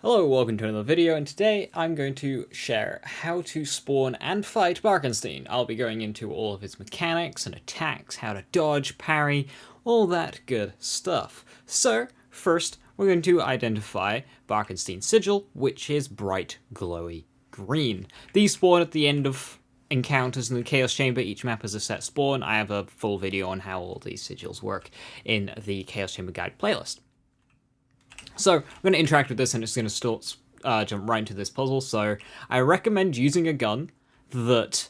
Hello, welcome to another video, and today I'm going to share how to spawn and fight Barkenstein. I'll be going into all of his mechanics and attacks, how to dodge, parry, all that good stuff. So, first, we're going to identify Barkenstein's sigil, which is bright, glowy green. These spawn at the end of encounters in the Chaos Chamber. Each map has a set spawn. I have a full video on how all these sigils work in the Chaos Chamber Guide playlist. So I'm going to interact with this and it's going to jump right into this puzzle. So I recommend using a gun that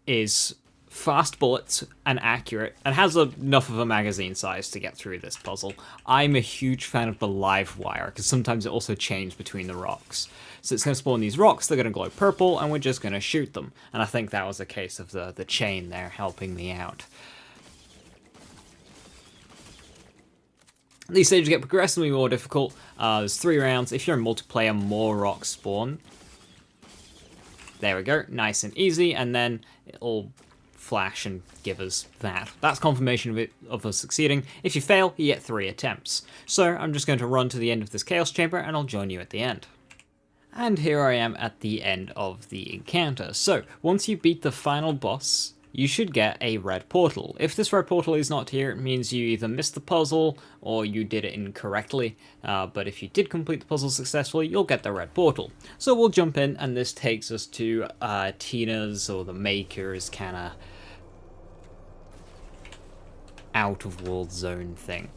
is fast bullets and accurate and has enough of a magazine size to get through this puzzle. I'm a huge fan of the live wire because sometimes it also changes between the rocks. So it's going to spawn these rocks, they're going to glow purple, and we're just going to shoot them. And I think that was a case of the chain there helping me out. These stages get progressively more difficult. There's 3 rounds. If you're in multiplayer, more rocks spawn. There we go. Nice and easy. And then it'll flash and give us that. That's confirmation of us succeeding. If you fail, you get 3 attempts. So I'm just going to run to the end of this Chaos Chamber and I'll join you at the end. And here I am at the end of the encounter. So once you beat the final boss, you should get a red portal. If this red portal is not here, it means you either missed the puzzle or you did it incorrectly. But if you did complete the puzzle successfully, you'll get the red portal. So we'll jump in, and this takes us to Tina's or the Maker's kind of out-of-world zone thing.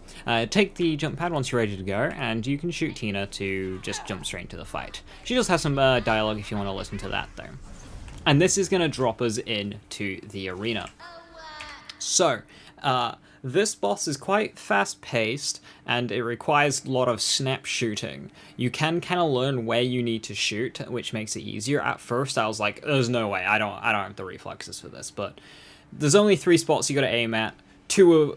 Take the jump pad once you're ready to go, and you can shoot Tina to just jump straight into the fight. She does have some dialogue if you want to listen to that, though. And this is going to drop us into the arena. So, this boss is quite fast-paced, and it requires a lot of snap shooting. You can kind of learn where you need to shoot, which makes it easier. At first, I was like, there's no way, I don't have the reflexes for this, but there's only 3 spots you got to aim at,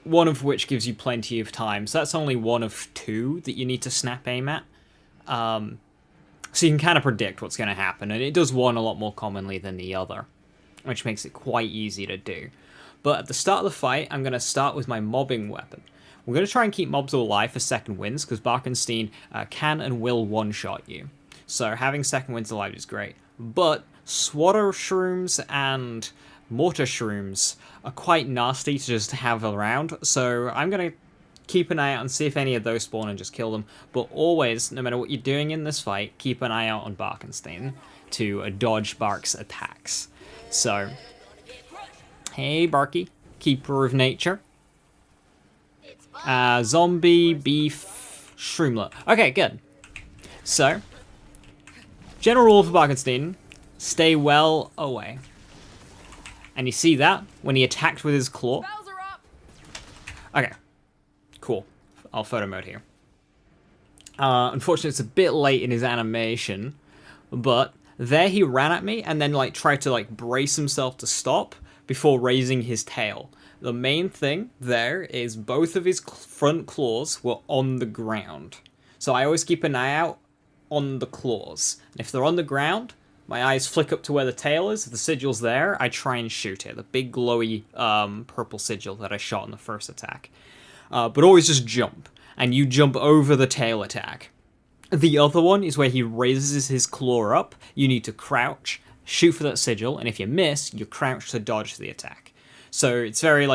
one of which gives you plenty of time, so that's only one of 2 that you need to snap aim at. So you can kind of predict what's going to happen, and it does one a lot more commonly than the other, which makes it quite easy to do. But at the start of the fight, I'm going to start with my mobbing weapon. We're going to try and keep mobs alive for second wins, because Barkenstein can and will one-shot you. So having second wins alive is great. But swatter shrooms and mortar shrooms are quite nasty to just have around, so I'm going to keep an eye out and see if any of those spawn and just kill them. But always, no matter what you're doing in this fight, keep an eye out on Barkenstein to dodge Bark's attacks. So, hey Barky, keeper of nature. Zombie, beef, shroomlet. Okay, good. So, general rule for Barkenstein, stay well away. And you see that when he attacked with his claw? Okay. Cool. I'll photo mode here. Unfortunately, it's a bit late in his animation, but there he ran at me and then tried to brace himself to stop before raising his tail. The main thing there is both of his front claws were on the ground. So I always keep an eye out on the claws. And if they're on the ground, my eyes flick up to where the tail is. If the sigil's there, I try and shoot it. The big glowy purple sigil that I shot in the first attack. But always just jump, and you jump over the tail attack. The other one is where he raises his claw up. You need to crouch, shoot for that sigil, and if you miss, you crouch to dodge the attack. So it's very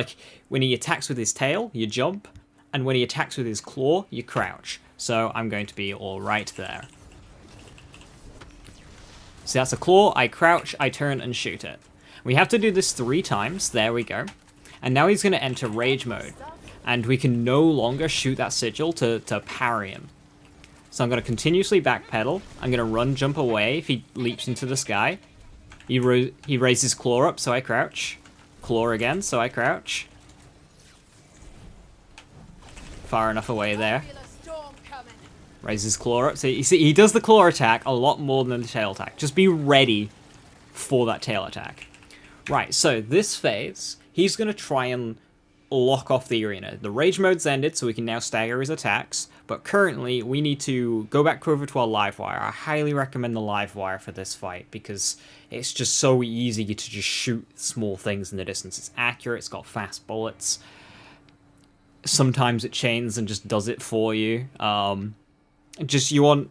when he attacks with his tail, you jump, and when he attacks with his claw, you crouch. So I'm going to be alright there. So that's a claw, I crouch, I turn and shoot it. We have to do this 3 times, there we go. And now he's going to enter rage mode. And we can no longer shoot that sigil to parry him. So I'm going to continuously backpedal. I'm going to run, jump away if he leaps into the sky. He raises claw up, so I crouch. Claw again, so I crouch. Far enough away there. Raises claw up. So you see, he does the claw attack a lot more than the tail attack. Just be ready for that tail attack. Right, so this phase, he's going to try and lock off the arena. The rage mode's ended, so we can now stagger his attacks, but currently we need to go back over to our live wire. I highly recommend the live wire for this fight because it's just so easy to just shoot small things in the distance. It's accurate, it's got fast bullets. Sometimes it chains and just does it for you. You want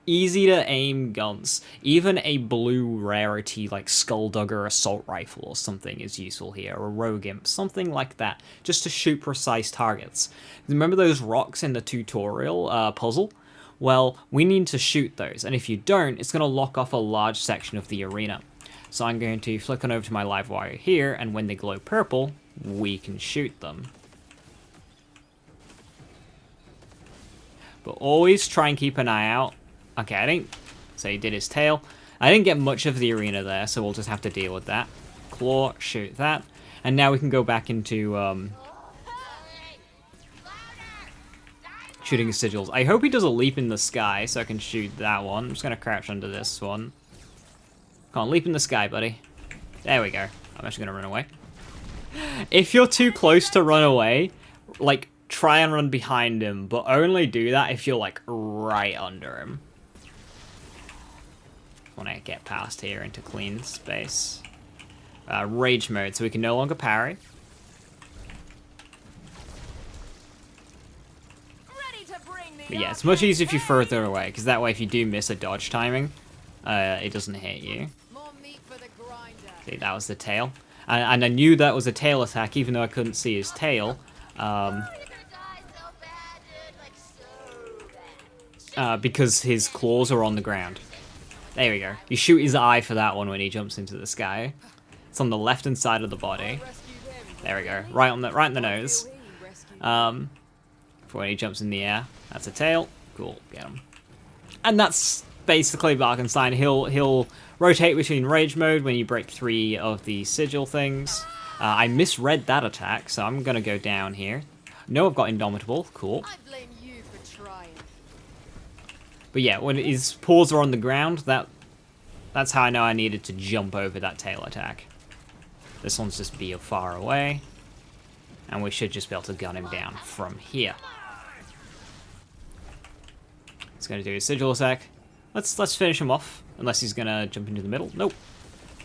easy to aim guns. Even a blue rarity like Skulldugger assault rifle or something is useful here, or a rogue imp, something like that, just to shoot precise targets. Remember those rocks in the tutorial puzzle? Well, we need to shoot those, and if you don't, it's going to lock off a large section of the arena. So I'm going to flick on over to my live wire here, and when they glow purple, we can shoot them. But always try and keep an eye out. Okay, I didn't... So he did his tail. I didn't get much of the arena there, so we'll just have to deal with that. Claw, shoot that. And now we can go back into shooting sigils. I hope he does a leap in the sky so I can shoot that one. I'm just going to crouch under this one. Come on, leap in the sky, buddy. There we go. I'm actually going to run away. If you're too close to run away, like, try and run behind him, but only do that if you're, like, right under him. Want to get past here into clean space. Rage mode, so we can no longer parry. But yeah, it's much easier if you're further away, because that way if you do miss a dodge timing, it doesn't hit you. See, that was the tail. And I knew that was a tail attack, even though I couldn't see his tail. Because his claws are on the ground. There we go. You shoot his eye for that one when he jumps into the sky. It's on the left-hand side of the body. There we go. Right in the nose. For when he jumps in the air. That's a tail. Cool. Get him. And that's basically Barkenstein. He'll rotate between rage mode when you break 3 of the sigil things. I misread that attack, so I'm gonna go down here. No, I've got Indomitable. Cool. But yeah, when his paws are on the ground, that's how I know I needed to jump over that tail attack. This one's just be far away. And we should just be able to gun him down from here. He's going to do his sigil attack. Let's finish him off. Unless he's going to jump into the middle. Nope.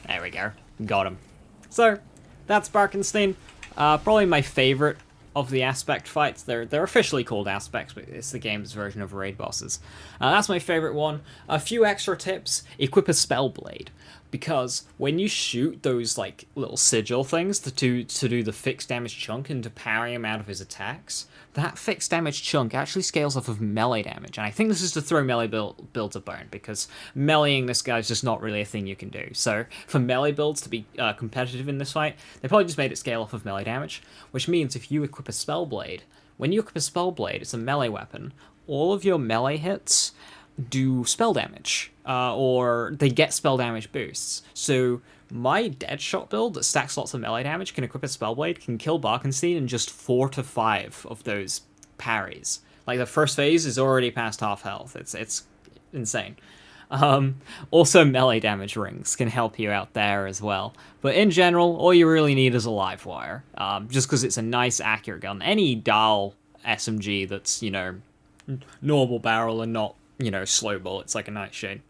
There we go. Got him. So, that's Barkenstein. Probably my favorite of the aspect fights. They're officially called aspects, but it's the game's version of raid bosses. That's my favorite one. A few extra tips. Equip a spell blade, because when you shoot those like little sigil things to do the fixed damage chunk and to parry him out of his attacks, that fixed damage chunk actually scales off of melee damage, and I think this is to throw melee builds a bone, because meleeing this guy is just not really a thing you can do. So for melee builds to be competitive in this fight, they probably just made it scale off of melee damage, which means if you equip a spell blade, when you equip a spell blade, it's a melee weapon, all of your melee hits do spell damage, or they get spell damage boosts. So my Deadshot build that stacks lots of melee damage can equip a Spellblade, can kill Barkenstein in just 4 to 5 of those parries. Like, the first phase is already past half health. It's insane. Also, melee damage rings can help you out there as well. But in general, all you really need is a live wire, just because it's a nice, accurate gun. Any Dahl SMG that's, you know, normal barrel and not, you know, slow bullets like a Nightshade.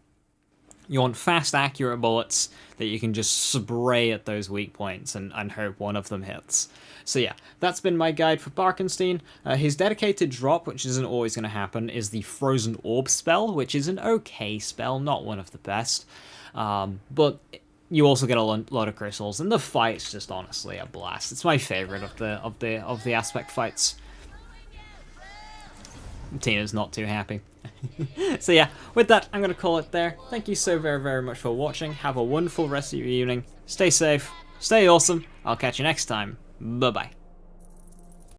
You want fast, accurate bullets that you can just spray at those weak points and hope one of them hits. So yeah, that's been my guide for Barkenstein. His dedicated drop, which isn't always going to happen, is the Frozen Orb spell, which is an okay spell, not one of the best. But you also get a lot of crystals, and the fight's just honestly a blast. It's my favorite of the aspect fights. Tina's not too happy. So yeah, with that, I'm going to call it there. Thank you so very, very much for watching. Have a wonderful rest of your evening. Stay safe, stay awesome. I'll catch you next time. Bye-bye.